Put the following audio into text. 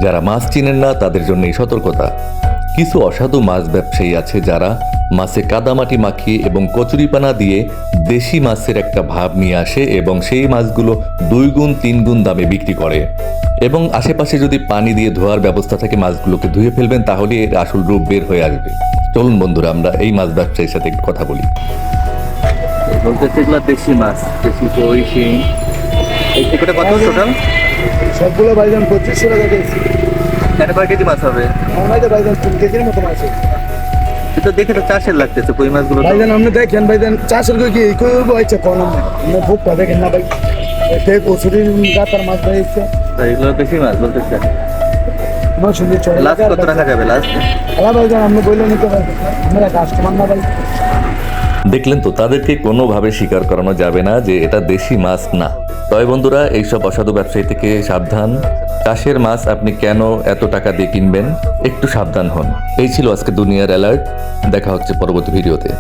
যারা মাছ চিনেন না তাদের জন্য এই সতর্কতা। কিছু অসাধু মাছ ব্যবসায়ী আছে যারা মাছে কাদামাটি মাখিয়ে এবং কচুরিপানা দিয়ে দেশি মাছের একটা ভাব নিয়ে আসে এবং সেই মাছগুলো 2 গুণ 3 গুণ দামে বিক্রি করে। এবং আশেপাশে যদি পানি দিয়ে ধোয়ার ব্যবস্থা থাকে মাছগুলোকে ধুয়ে ফেলবেন, তাহলে এর আসল রূপ বের হয়ে আসবে। চলুন বন্ধুরা, আমরা এই মাছ ব্যবসায়ীর সাথে একটু কথা বলি। বলতেছে এগুলো দেশি মাছ, দেশি কই শিং। এই টিকিটে কত টোটাল? সবগুলো ভাইজান 2500 টাকা দিয়েছি। এখানে কয় কেজি মাছ হবে? আমার তো ভাইজান 3 কেজির মতো মাছ আছে। কিন্তু দেখে তো চাষের লাগতেছে কই মাছগুলো। ভাইজান আপনি দেখেন ভাইজান চাষের কই কি কই বইছে কোন না আপনি ভুকটা দেখেন না ভাই। এতে কচুরি গাতার মাছ দিয়েছে। এগুলো দেশি মাছ বলতেছে। না শুনতে চলে লাস্ট কত রাখা যাবে লাস্ট? আলা ভাইজান আপনি বললেন নিতে পারবেন। আমরা কাস্টমার না ভাই। দেখলেন তো, তাদেরকে কোনোভাবে স্বীকার করানো যাবে না যে এটা দেশি মাছ না। তবে বন্ধুরা, এইসব অসাধু ব্যবসায়ী থেকে সাবধান। চাষের মাছ আপনি কেন এত টাকা দিয়ে কিনবেন? একটু সাবধান হন। এই ছিল আজকে দুনিয়ার অ্যালার্ট। দেখা হচ্ছে পরবর্তী ভিডিওতে।